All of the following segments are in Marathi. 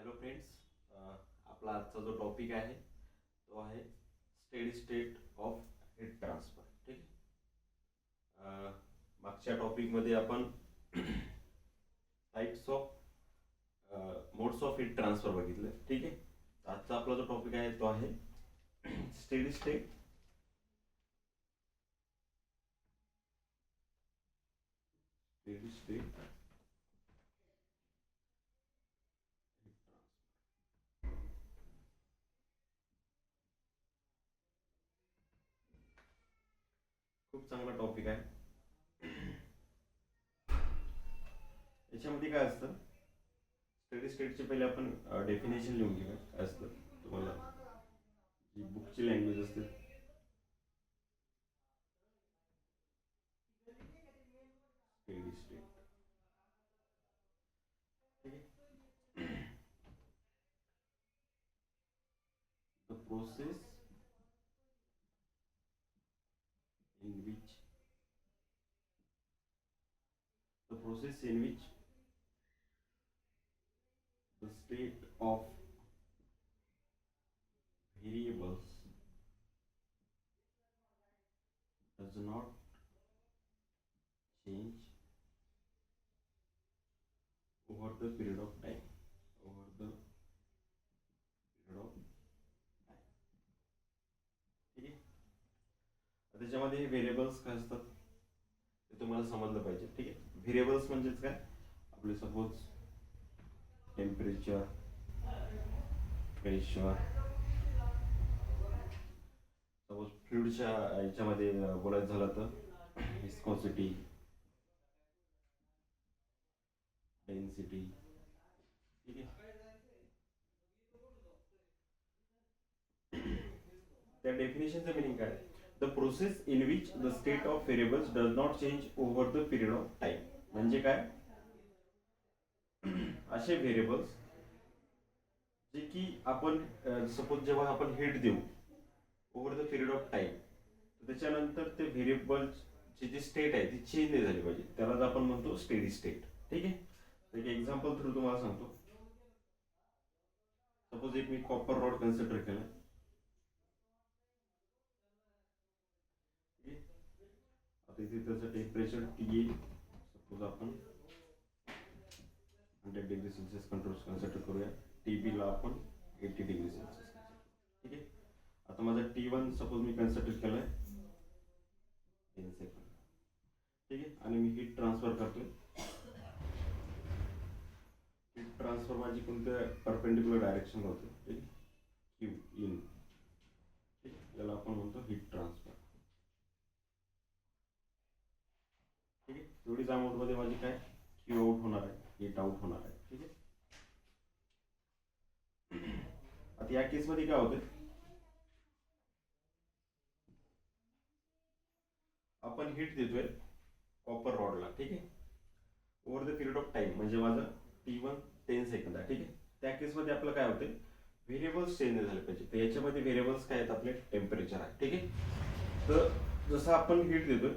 हॅलो फ्रेंड्स, आपला आजचा जो टॉपिक आहे तो आहे steady state of heat transfer. ठीक आहे. मागच्या टॉपिकमध्ये आपण types of modes of heat transfer बघितलं. ठीक आहे. आजचा आपला जो टॉपिक आहे तो आहे स्टेडी स्टेट स्टेडी स्टेट खूप चांगला टॉपिक आहे. याच्यामध्ये काय असतं, स्टेडी स्टेटचे पहिले आपण डेफिनेशन लिहून घेऊया. काय असतं तुम्हाला जी बुकची लँग्वेज असते स्टेडी स्टेट. ठीक आहे. The process in which the process in which the state of variables does not change over the period of time. ठीक आहे. त्याच्यामध्ये व्हेरिएबल्स काय असतात ते तुम्हाला समजलं पाहिजे. ठीक आहे. व्हेरिएबल्स म्हणजेच काय, आपले सपोज टेम्परेचर, प्रेशर, सपोज फ्लुइडच्या याच्यामध्ये बोलायचं झालं तर विस्कोसिटी, डेन्सिटी. ठीक आहे. त्या डेफिनेशनचं मिनिंग काय, the process in which the state of variables does not change over the period of time. म्हणजे काय, असे व्हेरिएबल्स जे की आपण सपोज जेव्हा आपण हीट देऊ over the period of time, त्याच्यानंतर ते व्हेरिएबलची जी स्टेट आहे ती चेंज नाही झाली पाहिजे, त्यालाच आपण म्हणतो स्टेडी स्टेट. ठीक आहे. तर एक एक्झाम्पल थ्रू तुम्हाला सांगतो. सपोज एक मी कॉपर रॉड कन्सिडर केला. आता इथे त्याचं टेम्परेचर टी ए, सपोज आपण 100 डिग्री सेल्सिअस कंट्रोल कन्सिडर करूया. टी बी ला आपण 80 डिग्री सेल्सिअस. ठीक आहे. आता माझा T1 सपोज मी कन्सिडर केलाय 10 सेकंड. ठीक आहे. आणि मी हीट ट्रान्सफर करतोय. हीट ट्रान्सफर माझी कोणत्या परपेंडिक्युलर डायरेक्शन होते, ठीक आहे, क्यू इन. ठीक आहे. याला आपण म्हणतो हीट ट्रान्सफर. ठीक आहे. एवढीच अमाऊंट मध्ये माझी काय क्यू आउट होणार आहे, हीट आउट होणार आहे. ठीक आहे. आता या केस मध्ये काय होतं, आपण हीट देतोय कॉपर रॉडला. ठीक आहे. Over the period of time, म्हणजे माझं T1 10 सेकंद आहे. ठीक आहे. त्या केसमध्ये आपलं काय होते, व्हेरिएबल्स चेंज झाले पाहिजे. तर याच्यामध्ये व्हेरिएबल्स काय आहेत, आपले टेम्परेचर आहे. ठीक आहे. तर जसं आपण हीट देतोय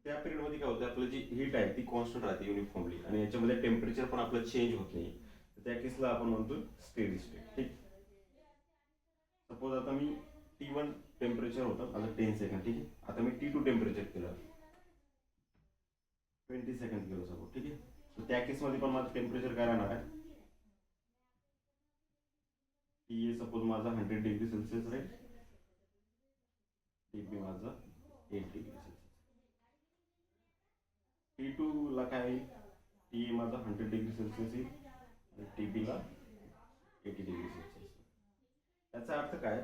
त्या पिरियडमध्ये काय होतं, आपलं जी हीट आहे ती कॉन्स्टंट राहते युनिफॉर्मली, आणि याच्यामध्ये टेम्परेचर पण आपलं चेंज होत नाही. तर त्या केसला आपण म्हणतो स्टेडी स्टेट. ठीक. सपोज आता मी T1 टेम्परेचर होतं माझं 10 सेकंड. ठीक आहे. आता मी T2 टेम्परेचर केलं 20 सेकंड केलं सपोज. ठीक आहे. तर त्या केसमध्ये पण माझं टेम्परेचर काय राहणार आहे, टी ए सपोज माझा 100 डिग्री सेल्सिअस राहील, टी बी माझा 8 डिग्री सेल्सिअस. T2 ला काय होईल, टी ए माझा 100 डिग्री सेल्सिअस येईल आणि टी बी ला 80 डिग्री सेल्सिअस. याचा अर्थ काय,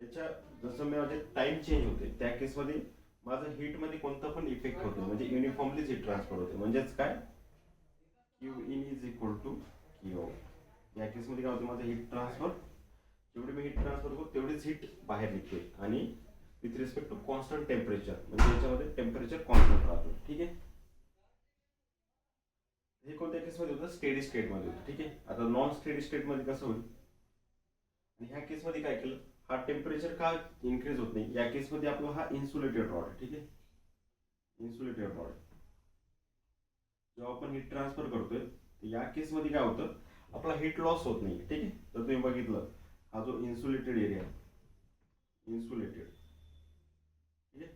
याच्या जसं माझे टाइम चेंज होते त्या केसमध्ये माझं हीटमध्ये कोणता पण इफेक्ट होत नाही, म्हणजे युनिफॉर्मलीच हीट ट्रान्सफर होते. म्हणजेच काय, Q in is equal to Q out. या केसमध्ये काय होतं, माझं हीट ट्रान्सफर, जेवढी मी हीट ट्रान्सफर करतो तेवढीच हीट बाहेर निघते, आणि with respect to constant temperature, म्हणजे याच्यामध्ये टेम्परेचर कॉन्स्टंट राहतो. ठीक आहे. हे कोणत्या केसमध्ये होतं, स्टेडी स्टेटमध्ये होतं. ठीक आहे. आता नॉन स्टेडी स्टेटमध्ये कसं होईल, आणि ह्या केसमध्ये काय केलं, हा टेम्परेचर का इन्क्रीज होत नाही, या केसमध्ये आपला हा इन्सुलेटेड रॉड आहे. ठीक आहे. इन्सुलेटेड रॉड जेव्हा आपण हीट ट्रान्सफर करतोय, तर या केसमध्ये काय होतं, आपला हीट लॉस होत नाही. ठीक आहे. तर तुम्ही बघितलं हा जो इन्सुलेटेड एरिया आहे, इन्सुलेटेड, ठीक आहे,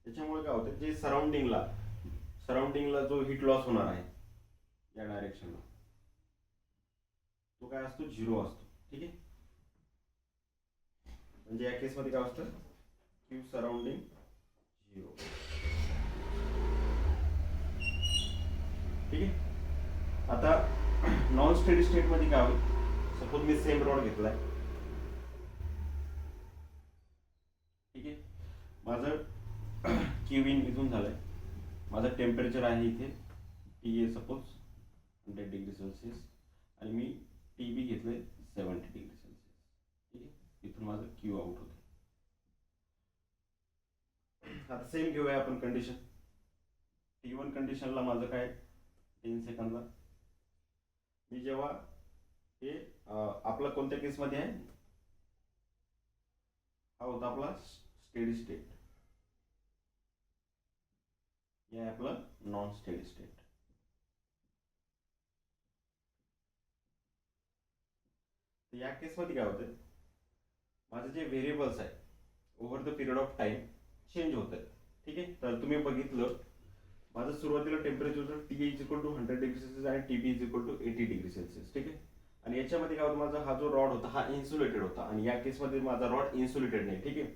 त्याच्यामुळे काय होतं, जे सराउंडिंगला जो हीट लॉस होणार आहे या डायरेक्शनला, तो काय असतो, झिरो असतो. ठीक आहे. म्हणजे या केसमध्ये काय असतं, क्यू सराउंडिंग झिरो. ठीक आहे. आता नॉन स्टेडी स्टेट मध्ये काय होईल, सपोज मी सेम रॉड घेतलाय. ठीक आहे. माझं क्यू इन इथून झालंय, माझं टेम्परेचर आहे इथे T A suppose 100 degree Celsius, आणि मी टी बी घेतलंय 70 डिग्री सेल्सिअस. ठीक आहे. इथून माझं क्यू आउट होतं. आता सेम घेऊया आपण कंडिशन. T1 कंडिशनला माझं काय, 10 सेकंदला मी जेव्हा हे आपला कोणत्या केसमध्ये आहे, हा होता आपला स्टेडी स्टेट, हे आपलं नॉन स्टेडी स्टेट. तर या केसमध्ये काय होतं, माझे जे व्हेरिएबल्स आहे over the period of time change होत आहेत. ठीक आहे. तर तुम्ही बघितलं माझं सुरुवातीला टेम्परेचर होतं T is equal to 100 degree Celsius आणि T B is equal to 80 degree Celsius. ठीक आहे. आणि याच्यामध्ये काय होतं, माझा हा जो रॉड होता हा इन्सुलेटेड होता, आणि या केसमध्ये माझा रॉड इन्सुलेटेड नाही. ठीक आहे.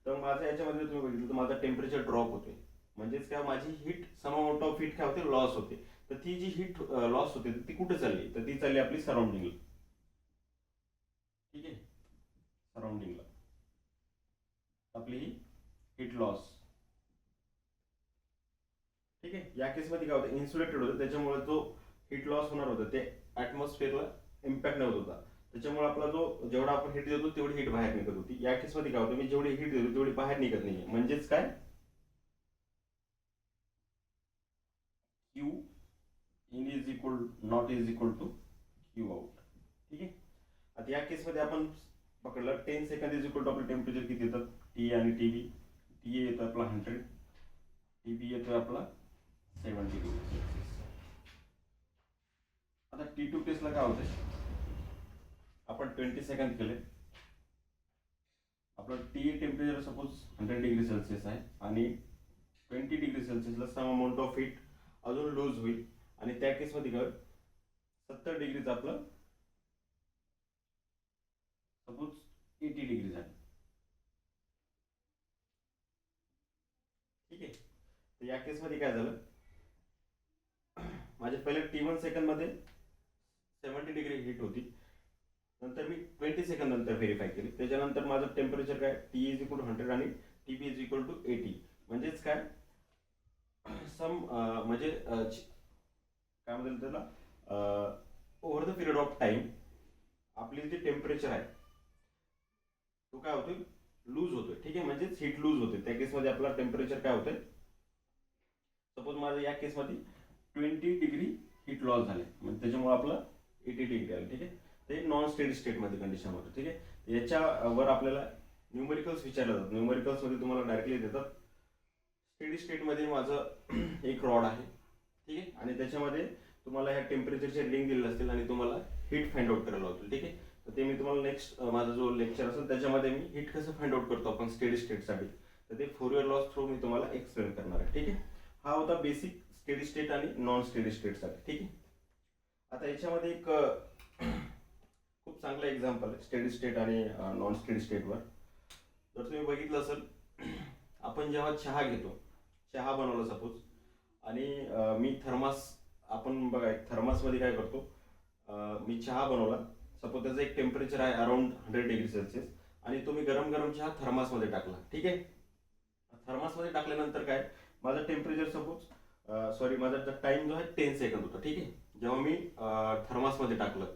तर माझं याच्यामध्ये तुम्ही बघितलं तर माझा टेम्परेचर ड्रॉप होते, म्हणजेच काय, माझी heat some amount of heat काय होते, लॉस होते. तर ती जी हीट लॉस होते ती कुठे चालली, तर ती चालली आपली सराउंडिंगला. ठीक आहे. सराउंडिंगला आपली हीट लॉस. ठीक आहे. या केसमध्ये काय होतं, इन्सुलेटेड होतं, त्याच्यामुळे जो हीट लॉस होणार होतं ते ऍटमॉस्फिअरला इम्पॅक्ट नाही होत होता. त्याच्यामुळे आपला जो जेवढा आपण हीट देतो तेवढी हीट बाहेर निघत होती. या केसमध्ये काय होतं, मी जेवढी हीट देतो तेवढी बाहेर निघत नाही. म्हणजेच काय, Q in is equal not is equal to Q out. ठीक आहे. आता या केसमध्ये आपण पकडलं 10 सेकंद इज इक्वल टू आपलं टेम्परेचर किती येतात, टी आणि टी बी. टी ए येतो आपला 100, टी बी येतो आपला 70 डिग्री सेल्सिअस. आता T2 टेस्टला काय होतंय, आपण 20 सेकंद केले, आपलं टी टेम्परेचर सपोज 100 डिग्री सेल्सिअस आहे, आणि 20 डिग्री सेल्सिअसला सम अमाऊंट ऑफ हीट अजून लूज होईल, आणि त्या केसमध्ये काय 70 डिग्रीचं आपलं सपोज 80 डिग्री झालं. ठीक आहे. तर या केसमध्ये काय झालं, माझ्या पहिले T1 सेकंदमध्ये 70 डिग्री हीट होती, नंतर मी 20 सेकंद नंतर व्हेरीफाय केली, त्याच्यानंतर माझं टेम्परेचर काय, टी इज इक्वल टू 100 आणि T B is equal to 80. म्हणजेच काय, सम म्हणजे काय म्हणतात त्याला, over the period of time आपली जे टेम्परेचर आहे तो काय होतोय, लूज होतोय. ठीक आहे. म्हणजेच हीट लूज होते. त्या केसमध्ये आपला टेम्परेचर काय होतंय, सपोज माझं या केसमध्ये 20 डिग्री हीट लॉस झाले, म्हणजे त्याच्यामुळे आपलं 80 डिग्री आलं. ठीक आहे. ते नॉन स्टेडी स्टेटमध्ये कंडिशन होतं. ठीक आहे. याच्यावर आपल्याला न्यूमेरिकल्स विचारले जातात. न्यूमेरिकल्समध्ये तुम्हाला डायरेक्टली देतात, स्टेडी स्टेटमध्ये माझं एक रॉड आहे. ठीक आहे. आणि त्याच्यामध्ये तुम्हाला ह्या टेम्परेचरचे लिंक दिलेले असतील, आणि तुम्हाला हीट फाइंड आउट करायला होतील. ठीक आहे. तर ते मी तुम्हाला नेक्स्ट माझा जो लेक्चर असेल त्याच्यामध्ये मी हीट कसं फाइंड आउट करतो आपण स्टेडी स्टेटसाठी, तर ते फोरियर लॉस थ्रू मी तुम्हाला एक्सप्लेन करणार आहे. ठीक आहे. हा होता बेसिक स्टेडी स्टेट आणि नॉन स्टेडी स्टेटसाठी. ठीक आहे. आता याच्यामध्ये एक खूप चांगलं एक्झाम्पल आहे स्टेडी स्टेट आणि नॉन स्टेडी स्टेटवर. जर तुम्ही बघितलं असेल, आपण जेव्हा चहा घेतो, चहा बनवला सपोज, आणि मी थर्मास, आपण बघा थर्मासमध्ये काय करतो, मी चहा बनवला सपोज, त्याचं एक टेम्परेचर आहे अराउंड 100 डिग्री सेल्सिअस, आणि तो मी गरम गरम चहा थर्मासमध्ये टाकला. ठीक आहे. थर्मासमध्ये टाकल्यानंतर काय, माझं टेम्परेचर सपोज सॉरी माझा टाइम जो आहे 10 सेकंद होता. ठीक आहे. जेव्हा मी थर्मासमध्ये टाकलं,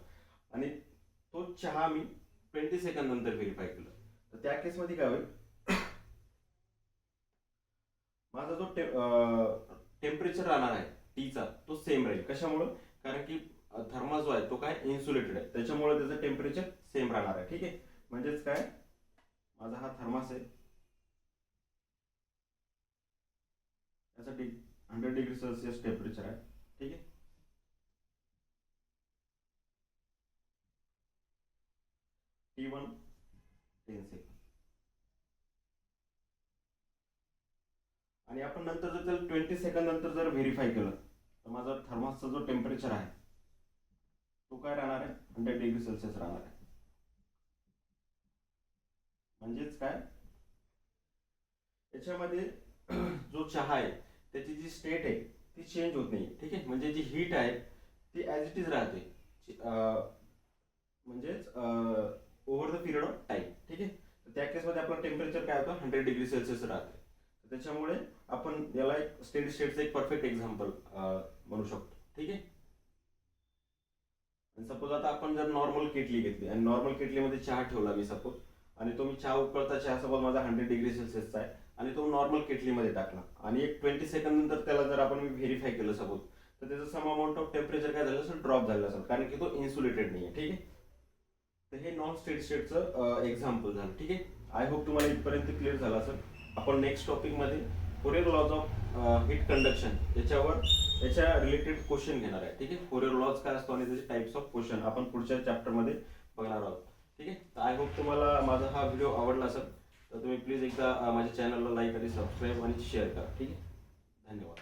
आणि तो चहा मी 20 सेकंद नंतर व्हेरीफाय केलं, तर त्या केसमध्ये काय होईल, माझा जो टेम्परेचर राहणार आहे टीचा तो सेम राहील. कशामुळं, कारण की थर्मास जो आहे तो काय इन्सुलेटेड आहे, त्याच्यामुळे त्याचं टेम्परेचर सेम राहणार आहे. ठीक आहे. म्हणजेच काय, माझा हा थर्मास आहे, यासाठी 100 डिग्री सेल्सिअस टेम्परेचर आहे. ठीक आहे. T1 10 second. आणि आपण नंतर जर 20 सेकंद नंतर जर व्हेरीफाय केलं तर माझा थर्मसचा जो टेम्परेचर आहे तो काय राहणार आहे 100 डिग्री सेल्सिअस राहणार आहे. म्हणजेच काय याच्यामध्ये जो चहा आहे त्याची जी स्टेट आहे ती चेंज होत नाही. ठीक आहे, म्हणजे जी हीट आहे ती ॲज इट इज राहते म्हणजेच over the period of time. ठीक आहे, त्या केसमध्ये आपलं टेम्परेचर काय होतं 100 डिग्री सेल्सिअस राहते. त्याच्यामुळे आपण याला एक स्टेडी स्टेटचं एक परफेक्ट एक्झाम्पल म्हणू शकतो. ठीक आहे, सपोज आता आपण जर नॉर्मल केटली घेतली आणि नॉर्मल केटलीमध्ये चहा ठेवला मी सपोज, आणि तो मी चहा उकळता चहा सपोज माझा 100 डिग्री सेल्सिअसचा आहे आणि तो नॉर्मल केटलीमध्ये टाकला आणि एक 20 सेकंद नंतर त्याला जर आपण व्हेरीफाय केलं सपोज, तर त्याचं सम अमाऊंट ऑफ टेम्परेचर काय झालं असेल ड्रॉप झालं असेल, कारण की तो इन्सुलेटेड नाही आहे. ठीक आहे, तर हे नॉन स्टेडी स्टेटचं एक्झाम्पल झालं. ठीक आहे, आय होप तुम्हाला इथपर्यंत क्लिअर झालं असेल. आपण नेक्स्ट टॉपिकमध्ये Fourier laws of heat conduction याच्या रिलेटेड क्वेश्चन घेणार आहे. ठीक आहे, फोरियर लॉज काय असतो आणि त्याचे टाइप्स ऑफ क्वेश्चन आपण पुढच्या चॅप्टरमध्ये बघणार आहोत. ठीक आहे, तर आय होप तुम्हाला माझा हा व्हिडिओ आवडला असेल तर तुम्ही प्लीज एकदा माझ्या चॅनलला लाईक आणि सबस्क्राईब आणि शेअर करा. ठीक आहे, धन्यवाद.